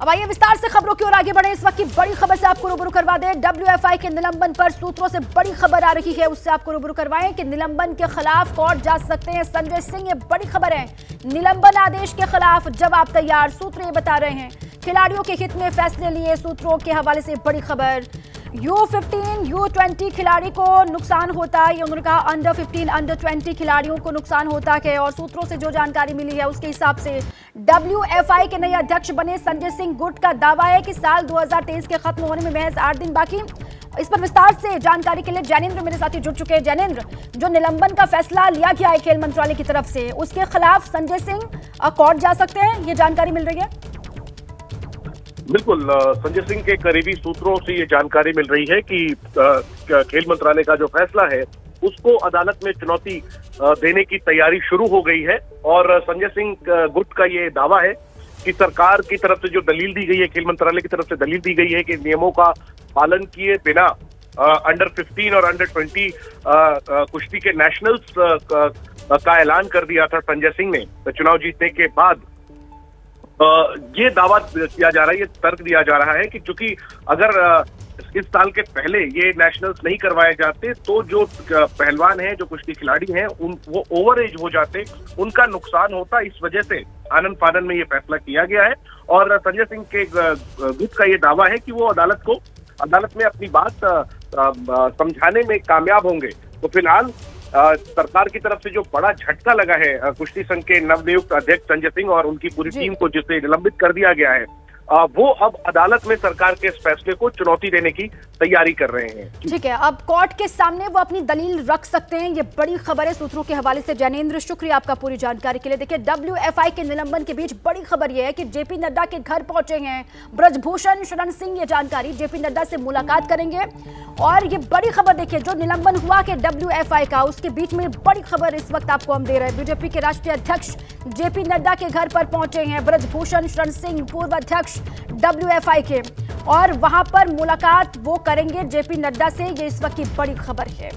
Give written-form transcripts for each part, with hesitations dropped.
अब आइए विस्तार से खबरों की ओर आगे बढ़े। इस वक्त की बड़ी खबर से आपको रूबरू करवा दें। WFI के निलंबन पर सूत्रों से बड़ी खबर आ रही है, उससे आपको रूबरू करवाएं कि निलंबन के खिलाफ कोर्ट जा सकते हैं संजय सिंह। ये बड़ी खबर है। निलंबन आदेश के खिलाफ जवाब तैयार, सूत्र ये बता रहे हैं। खिलाड़ियों के हित में फैसले लिए, सूत्रों के हवाले से बड़ी खबर। U15, U20 खिलाड़ी को नुकसान होता है, ये उन्होंने कहा। अंडर 15, अंडर 20 खिलाड़ियों को नुकसान होता है और सूत्रों से जो जानकारी मिली है उसके हिसाब से WFI के नए अध्यक्ष बने संजय सिंह गुट का दावा है कि साल 2023 के खत्म होने में महज 8 दिन बाकी। इस पर विस्तार से जानकारी के लिए जैनेंद्र मेरे साथी जुड़ चुके हैं। जैनेंद्र, जो निलंबन का फैसला लिया गया है खेल मंत्रालय की तरफ से, उसके खिलाफ संजय सिंह कोर्ट जा सकते हैं, ये जानकारी मिल रही है। बिल्कुल, संजय सिंह के करीबी सूत्रों से ये जानकारी मिल रही है कि खेल मंत्रालय का जो फैसला है उसको अदालत में चुनौती देने की तैयारी शुरू हो गई है। और संजय सिंह गुट का ये दावा है कि सरकार की तरफ से जो दलील दी गई है, खेल मंत्रालय की तरफ से दलील दी गई है कि नियमों का पालन किए बिना अंडर 15 और अंडर 20 कुश्ती के नेशनल्स का ऐलान कर दिया था संजय सिंह ने चुनाव जीतने के बाद। ये दावा किया जा रहा है, ये तर्क दिया जा रहा है कि चूंकि अगर इस साल के पहले ये नेशनल्स नहीं करवाए जाते तो जो पहलवान हैं, जो कुश्ती खिलाड़ी हैं, वो ओवर एज हो जाते, उनका नुकसान होता। इस वजह से आनन फानन में ये फैसला किया गया है। और संजय सिंह के गुट का ये दावा है कि वो अदालत में अपनी बात समझाने में कामयाब होंगे। तो फिलहाल सरकार की तरफ से जो बड़ा झटका लगा है कुश्ती संघ के नवनियुक्त अध्यक्ष संजय सिंह और उनकी पूरी टीम को, जिसे निलंबित कर दिया गया है, वो अब अदालत में सरकार के इस फैसले को चुनौती देने की तैयारी कर रहे हैं। ठीक है, अब कोर्ट के सामने वो अपनी दलील रख सकते हैं, ये बड़ी खबर है सूत्रों के हवाले से। जैनेंद्र, शुक्रिया आपका पूरी जानकारी के लिए। देखिए, WFI के निलंबन के बीच बड़ी खबर यह है कि JP नड्डा के घर पहुंचे हैं ब्रजभूषण शरण सिंह। ये जानकारी, JP नड्डा से मुलाकात करेंगे। और ये बड़ी खबर देखिए, जो निलंबन हुआ के WFI का, उसके बीच में बड़ी खबर इस वक्त आपको हम दे रहे हैं। BJP के राष्ट्रीय अध्यक्ष JP नड्डा के घर पर पहुंचे हैं ब्रजभूषण शरण सिंह, पूर्व अध्यक्ष WFI के, और वहां पर मुलाकात वो करेंगे JP नड्डा से। ये इस वक्त की बड़ी खबर है।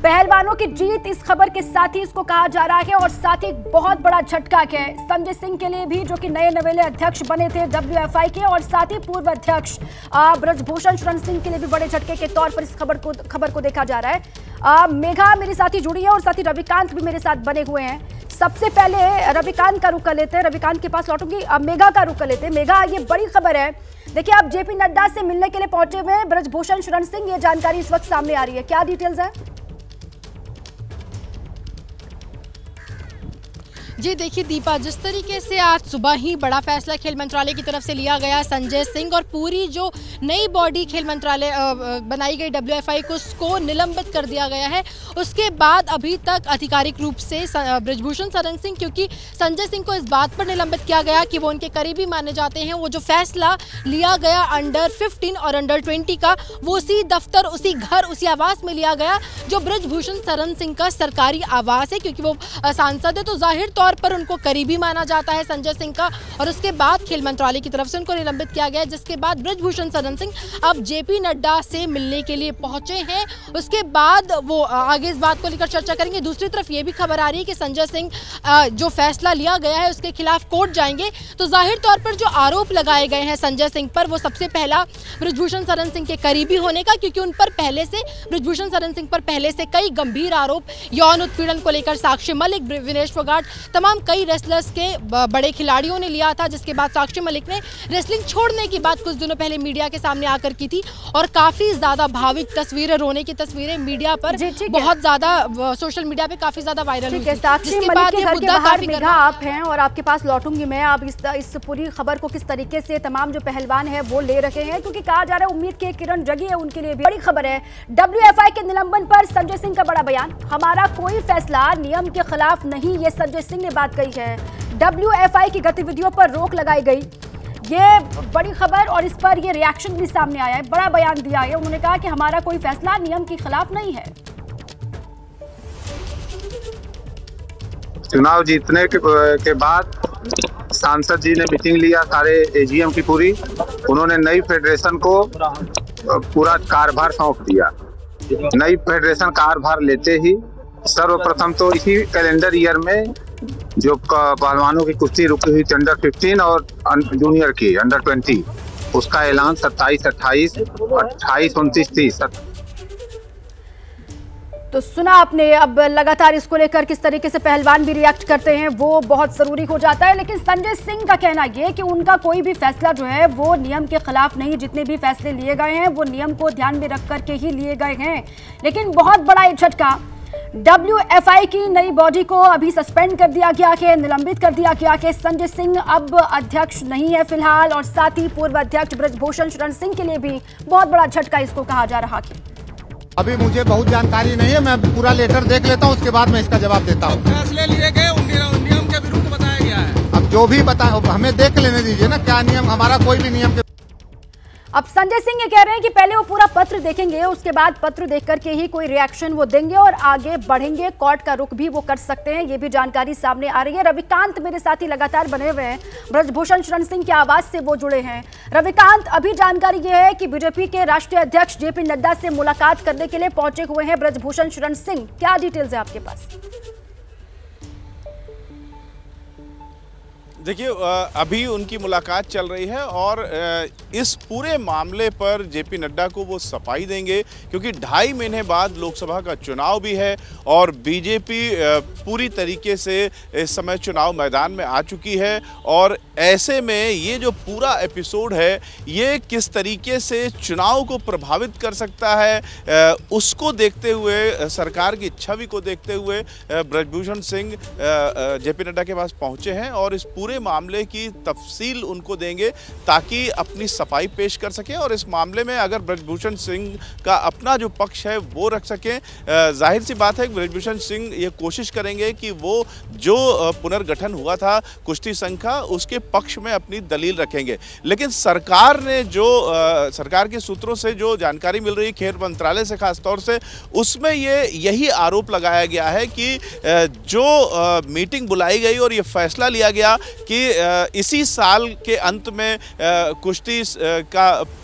पहलवानों की जीत, इस खबर के साथ ही इसको कहा जा रहा है। और साथ ही बहुत बड़ा झटका है संजय सिंह के लिए भी, जो कि नए नवेले अध्यक्ष बने थे WFI के, और साथ ही पूर्व अध्यक्ष ब्रजभूषण शरण सिंह के लिए भी बड़े झटके के तौर पर इस खबर को देखा जा रहा है। मेघा मेरे साथ ही जुड़ी है और साथ ही रविकांत भी मेरे साथ बने हुए हैं। सबसे पहले रविकांत का रुख कर लेते हैं, रविकांत के पास लौटूंगी। अब मेघा का रुख कर लेते हैं। मेघा, ये बड़ी खबर है। देखिए, आप JP नड्डा से मिलने के लिए पहुंचे हुए हैं ब्रजभूषण शरण सिंह, ये जानकारी इस वक्त सामने आ रही है, क्या डिटेल्स है? जी देखिए दीपा, जिस तरीके से आज सुबह ही बड़ा फैसला खेल मंत्रालय की तरफ से लिया गया, संजय सिंह और पूरी जो नई बॉडी खेल मंत्रालय बनाई गई WFI को, उसको निलंबित कर दिया गया है। उसके बाद अभी तक आधिकारिक रूप से ब्रजभूषण शरण सिंह, क्योंकि संजय सिंह को इस बात पर निलंबित किया गया कि वो उनके करीबी माने जाते हैं, वो जो फैसला लिया गया अंडर 15 और अंडर 20 का, वो उसी दफ्तर, उसी घर, उसी आवास में लिया गया जो ब्रजभूषण शरण सिंह का सरकारी आवास है। क्योंकि वो सांसद है तो जाहिर तौर पर उनको करीबी माना जाता है संजय सिंह का। और उसके बाद खेल मंत्रालय की तरफ से उनको निलंबित किया गया, जिसके बाद ब्रजभूषण शरण सिंह अब JP नड्डा से मिलने के लिए पहुंचे हैं। उसके बाद वो आगे इस बात को लेकर चर्चा करेंगे। दूसरी तरफ ये भी खबर आ रही है कि संजय सिंह जो फैसला लिया गया है उसके खिलाफ कोर्ट जाएंगे। तो जाहिर तौर पर जो आरोप लगाए गए हैं संजय सिंह पर, वो सबसे पहला ब्रजभूषण शरण सिंह के करीबी होने का, क्योंकि उन पर पहले से, ब्रजभूषण शरण सिंह पर पहले से कई गंभीर आरोप यौन उत्पीड़न को लेकर साक्षी मलिक, विनेश फोगाट, तमाम कई रेसलर्स के बड़े खिलाड़ियों ने लिया था। जिसके बाद साक्षी मलिक ने रेसलिंग छोड़ने की बात कुछ दिनों पहले मीडिया के सामने आकर की थी और काफी ज्यादा भाविक तस्वीरें, रोने की तस्वीरें मीडिया पर बहुत ज्यादा, सोशल मीडिया पे काफी ज्यादा वायरल हुई। जिसके बाद ये मुद्दा काफी गर्म, आप हैं और आपके पास लौटूंगी मैं। आप इस पूरी खबर को किस तरीके से तमाम जो पहलवान है वो ले रहे हैं, क्योंकि कहा जा रहा है उम्मीद की किरण जगी है उनके लिए भी। बड़ी खबर है WFI के निलंबन पर संजय सिंह का बड़ा बयान, हमारा कोई फैसला नियम के खिलाफ नहीं, ये संजय सिंह ने बात कही है। WFI की गतिविधियों पर रोक लगाई गई, ये बड़ी खबर, और इस पर ये रिएक्शन भी सामने आया है, बड़ा बयान दिया है। उन्होंने कहा कि हमारा कोई फैसला नियम के खिलाफ नहीं है। चुनाव जीतने के बाद सांसद जी ने मीटिंग लिया सारे AGM की पूरी, उन्होंने नई फेडरेशन को पूरा कार्यभार सौंप दिया। नई फेडरेशन कार्यभार लेते ही सर्वप्रथम तो इसी कैलेंडर ईयर में जो पहलवानों की कुश्ती रुकी हुई थी अंडर 15 और जूनियर की अंडर 20, उसका ऐलान 27, 28, 28, 29, 30। तो सुना आपने। अब लगातार इसको लेकर किस तरीके से पहलवान भी रिएक्ट करते हैं वो बहुत जरूरी हो जाता है। लेकिन संजय सिंह का कहना ये कि उनका कोई भी फैसला जो है वो नियम के खिलाफ नहीं, जितने भी फैसले लिए गए हैं वो नियम को ध्यान में रख करके ही लिए गए हैं। लेकिन बहुत बड़ा ये झटका, WFI की नई बॉडी को अभी सस्पेंड कर दिया गया है, निलंबित कर दिया गया है। संजय सिंह अब अध्यक्ष नहीं है फिलहाल, और साथ ही पूर्व अध्यक्ष ब्रजभूषण शरण सिंह के लिए भी बहुत बड़ा झटका इसको कहा जा रहा है। अभी मुझे बहुत जानकारी नहीं है, मैं पूरा लेटर देख लेता हूँ, उसके बाद मैं इसका जवाब देता हूँ। फैसले लिए गए नियम के विरुद्ध बताया गया है। अब जो भी हमें देख लेने दीजिए ना, क्या नियम, हमारा कोई भी नियम के। अब संजय सिंह ये कह रहे हैं कि पहले वो पूरा पत्र देखेंगे, उसके बाद पत्र देख करके ही कोई रिएक्शन वो देंगे और आगे बढ़ेंगे। कोर्ट का रुख भी वो कर सकते हैं, ये भी जानकारी सामने आ रही है। रविकांत मेरे साथी लगातार बने हुए हैं, ब्रजभूषण शरण सिंह की आवाज से वो जुड़े हैं। रविकांत, अभी जानकारी ये है कि बीजेपी के राष्ट्रीय अध्यक्ष JP नड्डा से मुलाकात करने के लिए पहुंचे हुए हैं ब्रजभूषण शरण सिंह। क्या डिटेल्स है आपके पास? देखिए, अभी उनकी मुलाकात चल रही है और इस पूरे मामले पर JP नड्डा को वो सफाई देंगे, क्योंकि 2.5 महीने बाद लोकसभा का चुनाव भी है और बीजेपी पूरी तरीके से इस समय चुनाव मैदान में आ चुकी है। और ऐसे में ये जो पूरा एपिसोड है ये किस तरीके से चुनाव को प्रभावित कर सकता है, उसको देखते हुए, सरकार की छवि को देखते हुए ब्रजभूषण सिंह JP नड्डा के पास पहुंचे हैं और इस पूरे मामले की तफसील उनको देंगे ताकि अपनी सफाई पेश कर सकें और इस मामले में अगर ब्रजभूषण सिंह का अपना जो पक्ष है वो रख सकें। जाहिर सी बात है कि ब्रजभूषण सिंह ये कोशिश करेंगे कि वो जो पुनर्गठन हुआ था कुश्ती संघ का, उसके पक्ष में अपनी दलील रखेंगे। लेकिन सरकार ने जो सरकार के सूत्रों से जो जानकारी मिल रही है, खेल मंत्रालय से खासतौर से, उसमें यही आरोप लगाया गया है कि जो मीटिंग बुलाई गई और ये फैसला लिया गया कि इसी साल के अंत में कुश्ती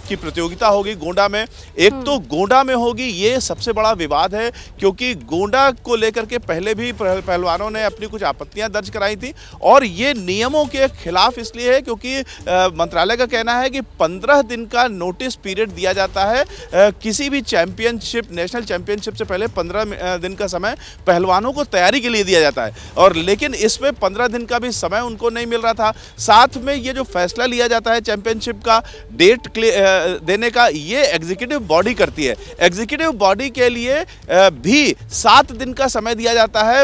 की प्रतियोगिता होगी गोंडा में। एक तो गोंडा में होगी, ये सबसे बड़ा विवाद है, क्योंकि गोंडा को लेकर के पहले भी पहलवानों ने अपनी कुछ आपत्तियां दर्ज कराई थी और ये नियमों के खिलाफ इसलिए है क्योंकि मंत्रालय का कहना है कि 15 दिन का नोटिस पीरियड दिया जाता है किसी भी चैंपियनशिप, नेशनल चैंपियनशिप से पहले 15 दिन का समय पहलवानों को तैयारी के लिए दिया जाता है। और लेकिन इसमें 15 दिन का भी समय उनको नहीं मिल रहा था। साथ में ये जो फैसला लिया जाता है चैंपियनशिप का डेट देने का, ये एग्जीक्यूटिव बॉडी करती है। एग्जीक्यूटिव बॉडी के लिए भी 7 दिन का समय दिया जाता है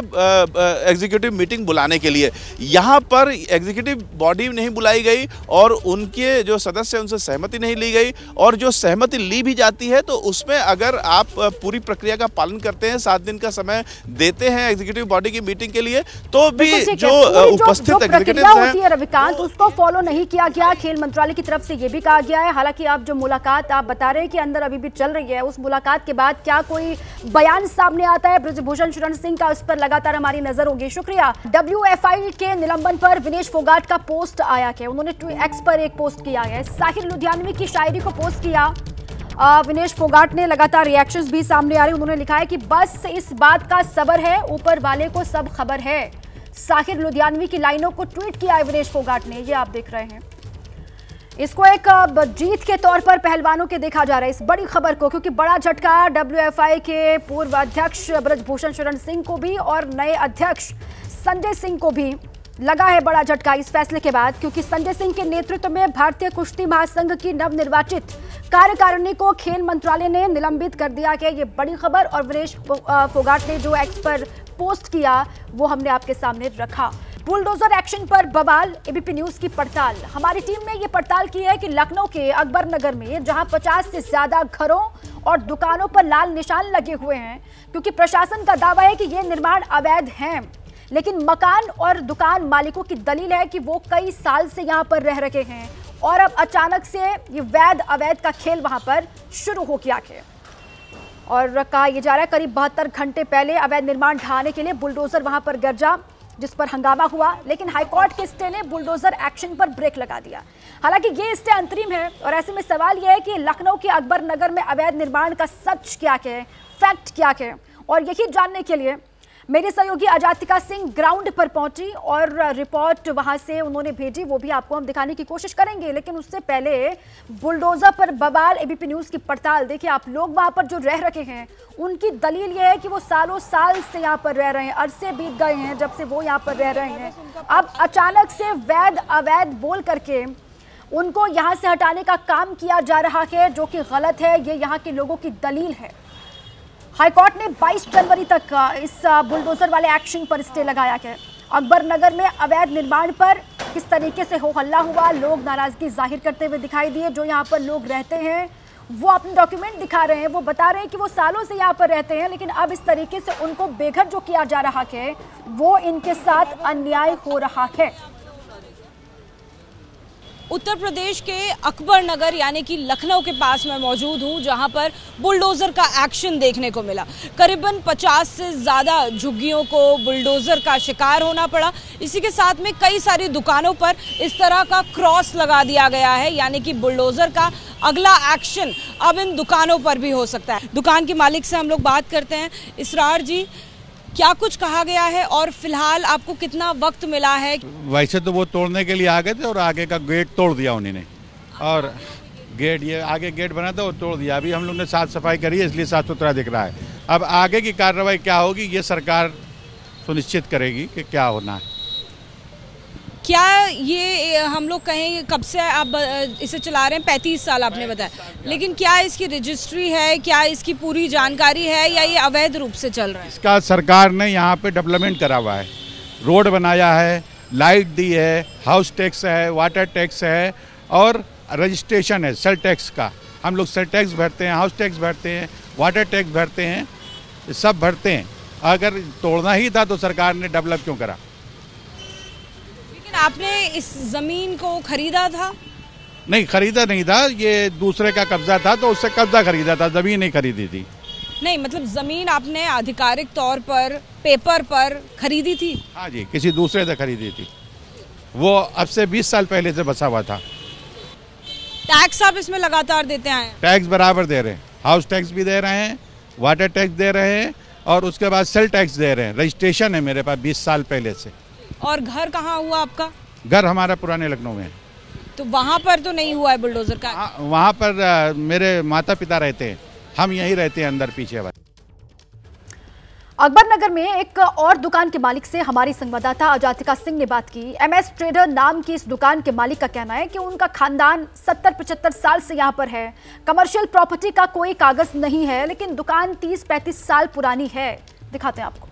एग्जीक्यूटिव मीटिंग बुलाने के लिए। यहाँ पर एग्जीक्यूटिव बॉडी नहीं बुलाई गई और उनके जो सदस्य उनसे सहमति नहीं ली गई, और जो सहमति ली भी जाती है तो उसमें अगर आप पूरी प्रक्रिया का पालन करते हैं, 7 दिन का समय देते हैं एग्जीक्यूटिव बॉडी की मीटिंग के लिए, तो भी जो उपस्थित एग्जीक्यूटिव है रविकांत, उसको फॉलो नहीं किया गया। खेल मंत्रालय की तरफ से ये भी कहा गया है। हालांकि आप जो मुलाकात आप बता रहे हैं कि अंदर अभी भी चल रही है, उस मुलाकात के बाद क्या कोई बयान सामने आता है ब्रजभूषण शरण सिंह का, उस पर लगातार हमारी नजर होगी। शुक्रिया। WFI के निलंबन पर विनेश फोगाट का पोस्ट आया है, उन्होंने एक्स पर एक पोस्ट किया है, साहिर लुधियानवी की शायरी को पोस्ट किया विनेश फोगाट ने। लगातार रिएक्शंस भी सामने आ रही, उन्होंने लिखा है कि बस इस बात का सबर है, ऊपर वाले को सब खबर है। साहिर लुधियानवी की लाइनों को ट्वीट किया है विनेश फोगाट ने, ये आप देख रहे हैं। इसको एक जीत के तौर पर पहलवानों के देखा जा रहा है इस बड़ी खबर को, क्योंकि बड़ा झटका WFI के पूर्व अध्यक्ष ब्रजभूषण शरण सिंह को भी और नए अध्यक्ष संजय सिंह को भी लगा है बड़ा झटका इस फैसले के बाद, क्योंकि संजय सिंह के नेतृत्व में भारतीय कुश्ती महासंघ की नवनिर्वाचित कार्यकारिणी को खेल मंत्रालय ने निलंबित कर दिया है। ये बड़ी खबर, और विनेश फोगाट ने जो एक्स पर पोस्ट किया वो हमने आपके सामने रखा। बुलडोजर एक्शन पर बवाल, ABP न्यूज की पड़ताल। हमारी टीम ने ये पड़ताल की है कि लखनऊ के अकबर नगर में जहां 50 से ज्यादा घरों और दुकानों पर लाल निशान लगे हुए हैं, क्योंकि प्रशासन का दावा है कि ये निर्माण अवैध हैं, लेकिन मकान और दुकान मालिकों की दलील है कि वो कई साल से यहां पर रह रहे हैं और अब अचानक से ये वैध अवैध का खेल वहां पर शुरू हो गया है। और कहा यह जा रहा है करीब 72 घंटे पहले अवैध निर्माण ढहाने के लिए बुलडोजर वहां पर गरजा, जिस पर हंगामा हुआ, लेकिन हाईकोर्ट के स्टे ने बुलडोजर एक्शन पर ब्रेक लगा दिया। हालांकि ये स्टे अंतरिम है और ऐसे में सवाल यह है कि लखनऊ के अकबर नगर में अवैध निर्माण का सच क्या है, फैक्ट क्या है, और यही जानने के लिए मेरे सहयोगी अजातिका सिंह ग्राउंड पर पहुंची और रिपोर्ट वहां से उन्होंने भेजी, वो भी आपको हम दिखाने की कोशिश करेंगे। लेकिन उससे पहले बुलडोजर पर बवाल एबीपी न्यूज की पड़ताल देखिए। आप लोग वहां पर जो रह रखे हैं उनकी दलील यह है कि वो सालों साल से यहाँ पर रह रहे हैं, अरसे बीत गए हैं जब से वो यहाँ पर रह रहे हैं। अब अचानक से वैध अवैध बोल करके उनको यहाँ से हटाने का काम किया जा रहा है, जो कि गलत है। ये यहाँ के लोगों की दलील है। हाईकोर्ट ने 22 जनवरी तक इस बुलडोजर वाले एक्शन पर स्टे लगाया है। अकबर नगर में अवैध निर्माण पर किस तरीके से हो हल्ला हुआ, लोग नाराजगी जाहिर करते हुए दिखाई दिए। जो यहाँ पर लोग रहते हैं वो अपने डॉक्यूमेंट दिखा रहे हैं, वो बता रहे हैं कि वो सालों से यहाँ पर रहते हैं, लेकिन अब इस तरीके से उनको बेघर जो किया जा रहा है वो इनके साथ अन्याय हो रहा है। उत्तर प्रदेश के अकबर नगर यानी कि लखनऊ के पास मैं मौजूद हूं, जहां पर बुलडोजर का एक्शन देखने को मिला। करीबन 50 से ज़्यादा झुग्गियों को बुलडोजर का शिकार होना पड़ा। इसी के साथ में कई सारी दुकानों पर इस तरह का क्रॉस लगा दिया गया है, यानी कि बुलडोजर का अगला एक्शन अब इन दुकानों पर भी हो सकता है। दुकान के मालिक से हम लोग बात करते हैं। इसरार जी, क्या कुछ कहा गया है और फिलहाल आपको कितना वक्त मिला है? वैसे तो वो तोड़ने के लिए आ गए थे और आगे का गेट तोड़ दिया उन्होंने, और गेट ये आगे गेट बना था वो तोड़ दिया। अभी हम लोग ने साफ सफाई करी है, इसलिए साफ सुथरा दिख रहा है। अब आगे की कार्रवाई क्या होगी ये सरकार सुनिश्चित करेगी कि क्या होना है। क्या ये हम लोग कहें कब से आप इसे चला रहे हैं? 35 साल आपने बताया, लेकिन क्या इसकी रजिस्ट्री है, क्या इसकी पूरी जानकारी है, या ये अवैध रूप से चल रहा है? इसका सरकार ने यहाँ पे डेवलपमेंट करा हुआ है, रोड बनाया है, लाइट दी है, हाउस टैक्स है, वाटर टैक्स है और रजिस्ट्रेशन है सेल टैक्स का। हम लोग सेल टैक्स भरते हैं, हाउस टैक्स भरते हैं, वाटर टैक्स भरते हैं, सब भरते हैं। अगर तोड़ना ही था तो सरकार ने डेवलप क्यों करा? आपने इस जमीन को खरीदा था? नहीं, खरीदा नहीं था, ये दूसरे का कब्जा था तो उससे कब्जा खरीदा था, जमीन नहीं खरीदी थी। नहीं, मतलब जमीन आपने आधिकारिक तौर पर पेपर पर खरीदी थी? हाँ जी, किसी दूसरे से खरीदी थी। वो अब से 20 साल पहले से बसा हुआ था। टैक्स आप इसमें लगातार देते आए हैं? टैक्स बराबर दे रहे हैं, हाउस टैक्स भी दे रहे हैं, वाटर टैक्स दे रहे हैं और उसके बाद सेल टैक्स दे रहे हैं। रजिस्ट्रेशन है मेरे पास 20 साल पहले से। और घर कहाँ हुआ आपका? घर हमारा पुराने लखनऊ में है। तो वहाँ पर तो नहीं हुआ है बुलडोजर का? वहाँ पर मेरे माता पिता रहते हैं, हम यहीं रहते हैं अंदर पीछे। अकबर नगर में एक और दुकान के मालिक से हमारी संवाददाता अजातिका सिंह ने बात की। MS ट्रेडर नाम की इस दुकान के मालिक का कहना है कि उनका खानदान 70-75 साल से यहाँ पर है। कमर्शियल प्रॉपर्टी का कोई कागज नहीं है, लेकिन दुकान 30-35 साल पुरानी है। दिखाते हैं आपको।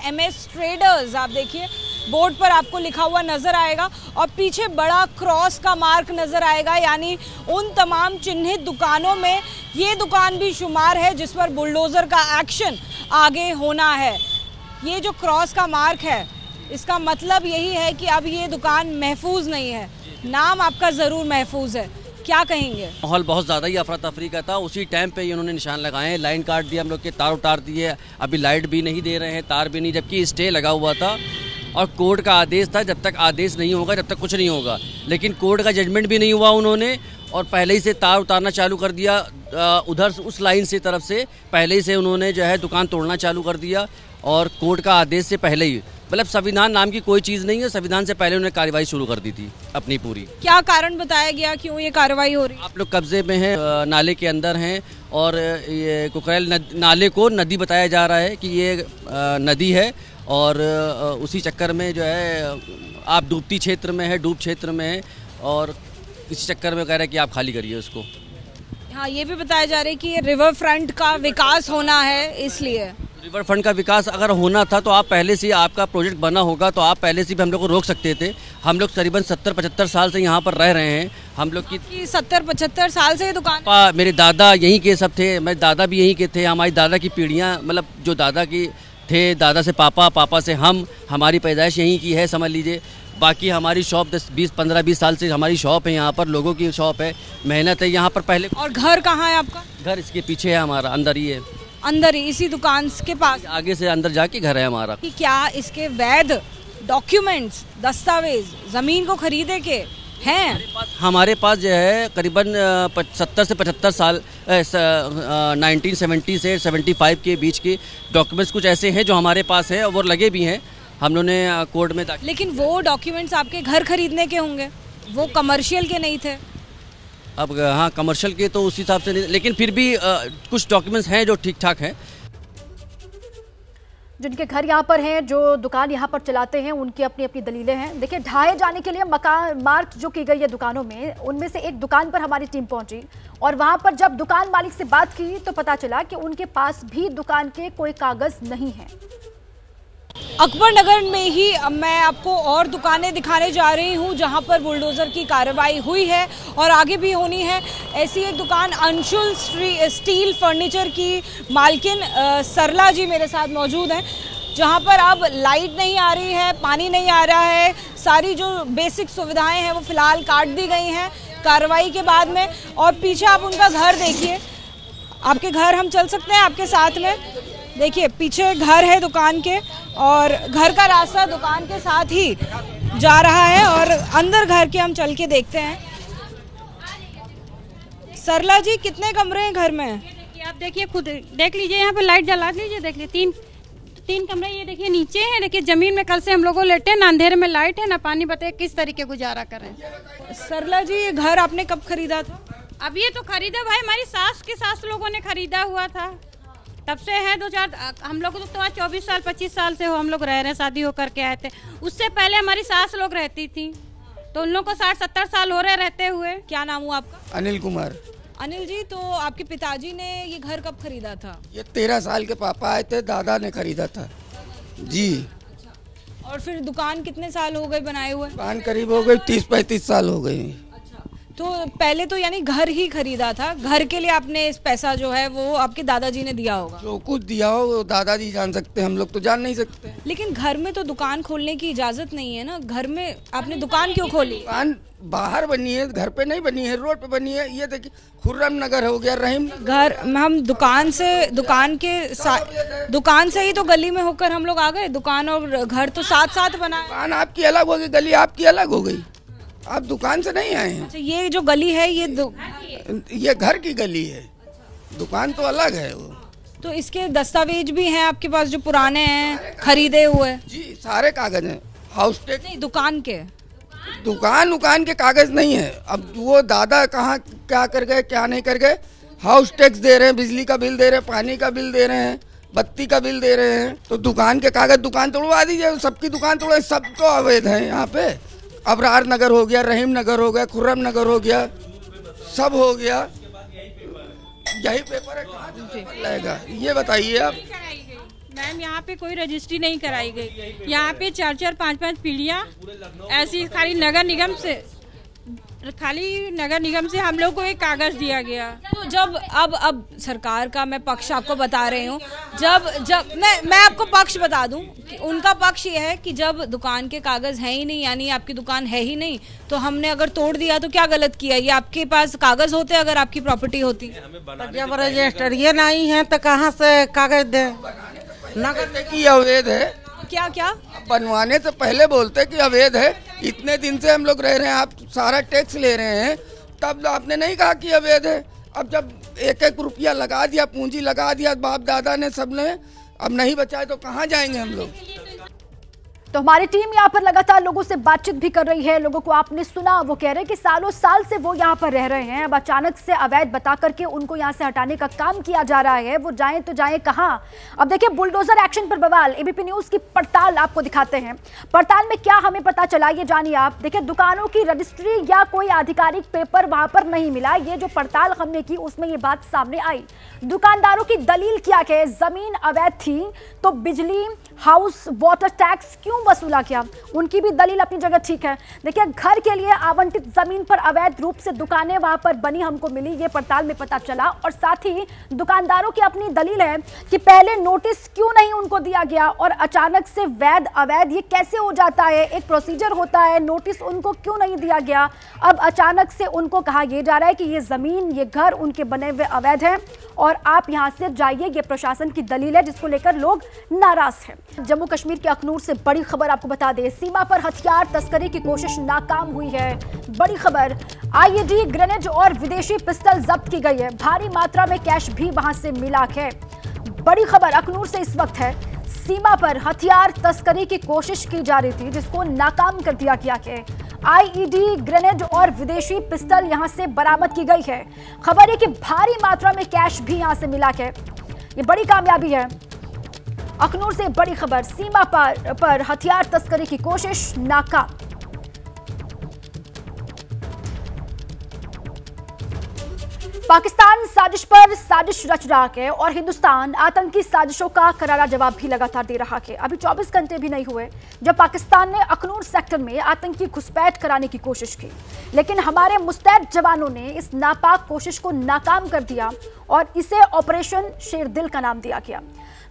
MS ट्रेडर्स, आप देखिए बोर्ड पर आपको लिखा हुआ नजर आएगा और पीछे बड़ा क्रॉस का मार्क नजर आएगा, यानी उन तमाम चिन्हित दुकानों में ये दुकान भी शुमार है जिस पर बुलडोजर का एक्शन आगे होना है। ये जो क्रॉस का मार्क है इसका मतलब यही है कि अब ये दुकान महफूज नहीं है। नाम आपका ज़रूर महफूज है, क्या कहेंगे? माहौल बहुत ज़्यादा ही अफरा तफरी का था। उसी टाइम पे ही उन्होंने निशान लगाए, लाइन काट दिया, हम लोग के तार उतार दिए। अभी लाइट भी नहीं दे रहे हैं, तार भी नहीं, जबकि स्टे लगा हुआ था और कोर्ट का आदेश था जब तक आदेश नहीं होगा जब तक कुछ नहीं होगा। लेकिन कोर्ट का जजमेंट भी नहीं हुआ उन्होंने और पहले ही से तार उतारना चालू कर दिया। उधर उस लाइन से तरफ से पहले ही से उन्होंने जो है दुकान तोड़ना चालू कर दिया और कोर्ट का आदेश से पहले ही, मतलब संविधान नाम की कोई चीज़ नहीं है, संविधान से पहले उन्होंने कार्रवाई शुरू कर दी थी अपनी पूरी। क्या कारण बताया गया क्यों ये कार्रवाई हो रही है? आप लोग कब्जे में हैं, नाले के अंदर हैं और ये कुकरेल नाले को नदी बताया जा रहा है कि ये नदी है और उसी चक्कर में जो है आप डूबती क्षेत्र में है, डूब क्षेत्र में है और इसी चक्कर में कह रहे हैं कि आप खाली करिए उसको। हाँ, ये भी बताया जा रहा है कि ये रिवर फ्रंट का विकास होना है, इसलिए रिवर फ्रंट का विकास अगर होना था तो आप पहले से, आपका प्रोजेक्ट बना होगा तो आप पहले से भी हम लोग को रोक सकते थे। हम लोग करीबन 70-75 साल से यहाँ पर रह रहे हैं। हम लोग की 70-75 साल से ये दुकान? मेरे दादा यहीं के सब थे, मेरे दादा भी यहीं के थे, हमारी दादा की पीढ़ियाँ, मतलब जो दादा की थे, दादा से पापा, पापा से हम, हमारी पैदाइश यहीं की है समझ लीजिए। बाकी हमारी शॉप 15-20 साल से हमारी शॉप है, यहाँ पर लोगों की शॉप है, मेहनत है यहाँ पर पहले। और घर कहाँ है आपका? घर इसके पीछे है हमारा, अंदर ही है। अंदर ही इसी दुकान के पास? आगे से अंदर जाके घर है हमारा। क्या इसके वैध डॉक्यूमेंट्स, दस्तावेज, जमीन को खरीदे के हैं? हमारे पास जो है करीबन 70 से 75 साल 1970 से 75 के बीच के डॉक्यूमेंट्स कुछ ऐसे हैं जो हमारे पास है और वो लगे भी हैं, हम लोगों ने कोर्ट में। लेकिन वो डॉक्यूमेंट्स आपके घर खरीदने के होंगे, वो कमर्शियल के नहीं थे। अब हाँ, कमर्शियल के तो उस हिसाब से नहीं, लेकिन फिर भी कुछ डॉक्यूमेंट्स हैं जो ठीक ठाक हैं। जिनके घर यहाँ पर हैं, जो दुकान यहाँ पर चलाते हैं, उनकी अपनी अपनी दलीलें हैं। देखिए, ढाए जाने के लिए मकान मार्क जो की गई है दुकानों में, उनमें से एक दुकान पर हमारी टीम पहुंची और वहां पर जब दुकान मालिक से बात की तो पता चला कि उनके पास भी दुकान के कोई कागज नहीं है। अकबर नगर में ही मैं आपको और दुकानें दिखाने जा रही हूं जहां पर बुलडोजर की कार्रवाई हुई है और आगे भी होनी है। ऐसी एक दुकान अंशुल स्टील फर्नीचर की मालकिन सरला जी मेरे साथ मौजूद हैं, जहां पर अब लाइट नहीं आ रही है, पानी नहीं आ रहा है, सारी जो बेसिक सुविधाएं हैं वो फिलहाल काट दी गई हैं कार्रवाई के बाद में। और पीछे आप उनका घर देखिए, आपके घर हम चल सकते हैं आपके साथ में। देखिए, पीछे घर है दुकान के और घर का रास्ता दुकान के साथ ही जा रहा है और अंदर घर के हम चल के देखते हैं। सरला जी, कितने कमरे हैं घर में? आप देखिए, खुद देख लीजिए, यहाँ पे लाइट जला लीजिए, देख लीजिए तीन कमरे ये देखिए नीचे हैं। देखिए जमीन में कल से हम लोगों लेटे हैं, ना अंधेरे में लाइट है ना पानी, बताइए किस तरीके गुजारा करें। सरला जी, ये घर आपने कब खरीदा था? अब ये तो खरीदा भाई हमारी सास के सास लोगों ने खरीदा हुआ था, तब से है 2000। हम लोग तो 24 साल 25 साल से हो हम लोग रह रहे हैं, शादी होकर के आए थे। उससे पहले हमारी सास लोग रहती थी, तो उन लोग को 60-70 साल हो रहे रहते हुए। क्या नाम हुआ आपका? अनिल कुमार। अनिल जी, तो आपके पिताजी ने ये घर कब खरीदा था? ये 13 साल के पापा आए थे, दादा ने खरीदा था जी। और फिर दुकान कितने साल हो गए बनाए हुए? दुकान करीब हो गई 30-35 साल हो गए। तो पहले तो यानी घर ही खरीदा था, घर के लिए आपने इस पैसा जो है वो आपके दादाजी ने दिया होगा? जो कुछ दिया हो वो दादाजी जान सकते हैं, हम लोग तो जान नहीं सकते। लेकिन घर में तो दुकान खोलने की इजाजत नहीं है ना, घर में आपने दुकान क्यों खोली? दुकान बाहर बनी है, घर पे नहीं बनी है, रोड पे बनी है। ये देखिए, खुर्रम नगर हो गया, रहीम घर। हम दुकान से ही तो गली में होकर हम लोग आ गए। दुकान और घर तो साथ साथ बना। दुकान आपकी अलग हो गई, गली आपकी अलग हो गई, आप दुकान से नहीं आए हैं। अच्छा, ये जो गली है ये घर की गली है, दुकान तो अलग है वो। तो इसके दस्तावेज भी हैं आपके पास जो पुराने हैं खरीदे हुए? जी, सारे कागज हैं। हाउस टैक्स नहीं, दुकान के दुकान के कागज नहीं है। अब वो दादा कहाँ क्या कर गए क्या नहीं कर गए। हाउस टैक्स दे रहे हैं, बिजली का बिल दे रहे हैं, पानी का बिल दे रहे हैं, बत्ती का बिल दे रहे हैं। तो दुकान के कागज दुकान तोड़वा दीजिए, सबकी दुकान तोड़वा, सब तो अवैध है यहाँ पे। अबरार नगर हो गया, रहीम नगर हो गया, खुर्रम नगर हो गया, सब हो गया। यही पेपर है, कहाँ लगेगा ये बताइए आप। मैम, यहाँ पे कोई रजिस्ट्री नहीं कराई गई, यहाँ पे 4-4 5-5 पीढ़ियाँ ऐसी खाली नगर निगम से हम लोग को एक कागज दिया गया। तो जब अब सरकार का मैं पक्ष आपको बता रही हूँ, जब मैं आपको पक्ष बता दूं कि उनका पक्ष ये है कि जब दुकान के कागज है ही नहीं, यानी आपकी दुकान है ही नहीं, तो हमने अगर तोड़ दिया तो क्या गलत किया? ये आपके पास कागज होते अगर आपकी प्रॉपर्टी होती। जब रजिस्टर ये नहीं है तो कहाँ से कागज दे? नगर की अवैध है। क्या बनवाने से पहले बोलते कि अवैध है। इतने दिन से हम लोग रह रहे हैं, आप सारा टैक्स ले रहे हैं, तब आपने नहीं कहा कि अवैध है। अब जब 1-1 रुपया लगा दिया, पूंजी लगा दिया बाप दादा ने, सबने, अब नहीं बचाए तो कहाँ जाएंगे हम लोग? तो हमारी टीम यहाँ पर लगातार लोगों से बातचीत भी कर रही है। लोगों को आपने सुना, वो कह रहे हैं कि सालों साल से वो यहाँ पर रह रहे हैं, अब अचानक से अवैध बता करके उनको यहाँ से हटाने का काम किया जा रहा है। वो जाएं तो जाएं कहाँ? अब देखिए, बुलडोजर एक्शन पर बवाल। एबीपी न्यूज की पड़ताल आपको दिखाते हैं। पड़ताल में क्या हमें पता चला, ये जानिए आप। देखिए, दुकानों की रजिस्ट्री या कोई आधिकारिक पेपर वहां पर नहीं मिला। ये जो पड़ताल हमने की उसमें ये बात सामने आई। दुकानदारों की दलील क्या है? जमीन अवैध थी तो बिजली, हाउस, वाटर टैक्स क्यों वसूला गया? उनकी भी दलील अपनी जगह ठीक है। देखिए, घर के लिए आवंटित जमीन पर अवैध रूप से दुकानें वहां पर बनी हमको मिली, ये पड़ताल में पता चला। और साथ ही दुकानदारों की अपनी दलील है कि पहले नोटिस क्यों नहीं उनको दिया गया और अचानक से वैध अवैध ये कैसे हो जाता है? एक प्रोसीजर होता है, नोटिस उनको क्यों नहीं दिया गया? अब अचानक से उनको कहा यह जा रहा है कि ये जमीन, ये घर उनके बने हुए अवैध है और आप यहां से जाइए। ये प्रशासन की दलील है जिसको लेकर लोग नाराज हैं। जम्मू कश्मीर के अखनूर से बड़ी खबर आपको बता दें, सीमा पर हथियार तस्करी की कोशिश नाकाम हुई है। बड़ी खबर, आईईडी, ग्रेनेड और विदेशी पिस्टल जब्त की गई है। भारी मात्रा में कैश भी वहां से मिला है। बड़ी खबर अखनूर से इस वक्त है। सीमा पर हथियार तस्करी की कोशिश की जा रही थी, जिसको नाकाम कर दिया गया है। आईईडी, ग्रेनेड और विदेशी पिस्टल यहां से बरामद की गई है। खबर है कि भारी मात्रा में कैश भी यहां से मिला है। ये बड़ी कामयाबी है। अखनूर से बड़ी खबर, सीमा पर हथियार तस्करी की कोशिश नाकाम। पाकिस्तान साजिश पर साजिश रच रहा है और हिंदुस्तान आतंकी साजिशों का करारा जवाब भी लगातार दे रहा है। अभी 24 घंटे भी नहीं हुए जब पाकिस्तान ने अखनूर सेक्टर में आतंकी घुसपैठ कराने की कोशिश की, लेकिन हमारे मुस्तैद जवानों ने इस नापाक कोशिश को नाकाम कर दिया और इसे ऑपरेशन शेरदिल का नाम दिया गया।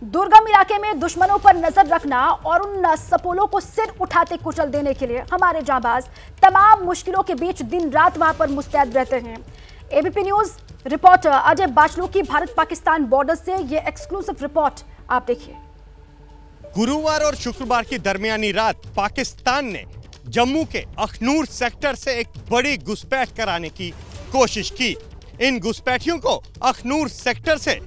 दुर्गम इलाके में दुश्मनों पर नजर रखना और उन सपोलों को सिर उठाते कुचल देने के लिए हमारे जांबाज तमाम मुश्किलों के बीच दिन रात वहां पर मुस्तैद रहते हैं। एबीपी न्यूज रिपोर्टर अजय बाचलू की भारत पाकिस्तान बॉर्डर से ये एक्सक्लूसिव रिपोर्ट आप देखिए। गुरुवार और शुक्रवार की दरमियानी रात पाकिस्तान ने जम्मू के अखनूर सेक्टर से एक बड़ी घुसपैठ कराने की कोशिश की। इन घुसपैठियों को अखनूर सेक्टर से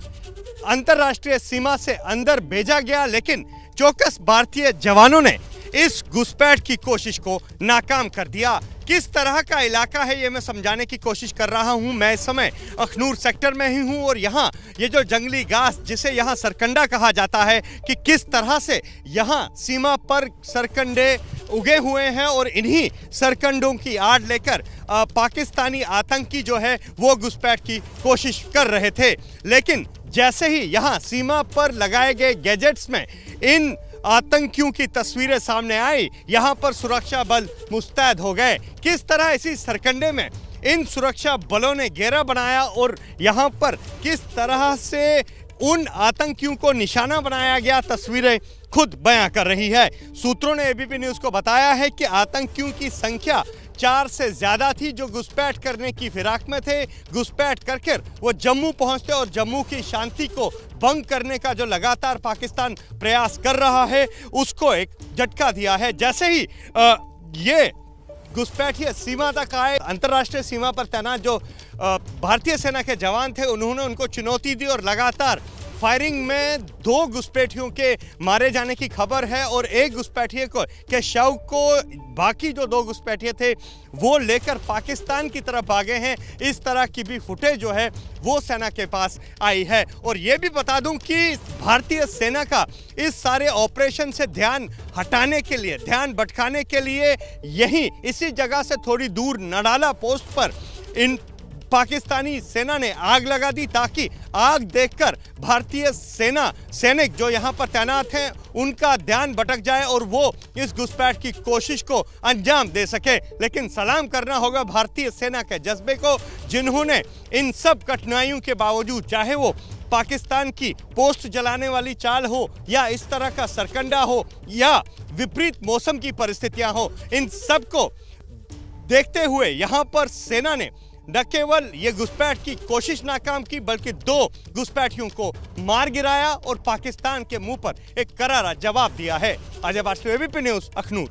अंतर्राष्ट्रीय सीमा से अंदर भेजा गया, लेकिन चौकस भारतीय जवानों ने इस घुसपैठ की कोशिश को नाकाम कर दिया। किस तरह का इलाका है ये मैं समझाने की कोशिश कर रहा हूं। मैं इस समय अखनूर सेक्टर में ही हूं और यहाँ ये जो जंगली घास जिसे यहाँ सरकंडा कहा जाता है कि किस तरह से यहाँ सीमा पर सरकंडे उगे हुए हैं और इन्हीं सरकंडों की आड़ लेकर पाकिस्तानी आतंकी जो है वो घुसपैठ की कोशिश कर रहे थे। लेकिन जैसे ही यहाँ सीमा पर लगाए गए गैजेट्स में इन आतंकियों की तस्वीरें सामने आई, यहाँ पर सुरक्षा बल मुस्तैद हो गए। किस तरह इसी सरकंडे में इन सुरक्षा बलों ने घेरा बनाया और यहाँ पर किस तरह से उन आतंकियों को निशाना बनाया गया, तस्वीरें खुद बयां कर रही है। सूत्रों ने एबीपी न्यूज को बताया है कि आतंकियों की संख्या 4 से ज्यादा थी जो घुसपैठ करने की फिराक में थे। घुसपैठ करके वो जम्मू पहुंचते और जम्मू की शांति को भंग करने का जो लगातार पाकिस्तान प्रयास कर रहा है उसको एक झटका दिया है। जैसे ही ये घुसपैठिए सीमा तक आए, अंतर्राष्ट्रीय सीमा पर तैनात जो भारतीय सेना के जवान थे उन्होंने उनको चुनौती दी और लगातार फायरिंग में 2 घुसपैठियों के मारे जाने की खबर है और एक घुसपैठिए के शव को बाकी जो 2 घुसपैठिए थे वो लेकर पाकिस्तान की तरफ भागे हैं। इस तरह की भी फुटेज जो है वो सेना के पास आई है। और ये भी बता दूं कि भारतीय सेना का इस सारे ऑपरेशन से ध्यान हटाने के लिए, ध्यान भटकाने के लिए यहीं इसी जगह से थोड़ी दूर नडाला पोस्ट पर इन पाकिस्तानी सेना ने आग लगा दी ताकि आग देखकर भारतीय सेना सैनिक जो यहाँ पर तैनात हैं उनका ध्यान भटक जाए और वो इस घुसपैठ की कोशिश को अंजाम दे सके। लेकिन सलाम करना होगा भारतीय सेना के जज्बे को, जिन्होंने इन सब कठिनाइयों के बावजूद, चाहे वो पाकिस्तान की पोस्ट जलाने वाली चाल हो या इस तरह का सरकंडा हो या विपरीत मौसम की परिस्थितियां हो, इन सब को देखते हुए यहाँ पर सेना ने न केवल ये घुसपैठ की कोशिश नाकाम की बल्कि 2 घुसपैठियों को मार गिराया और पाकिस्तान के मुंह पर एक करारा जवाब दिया है। Ajay Bachlu, ABP News, Akhnoor.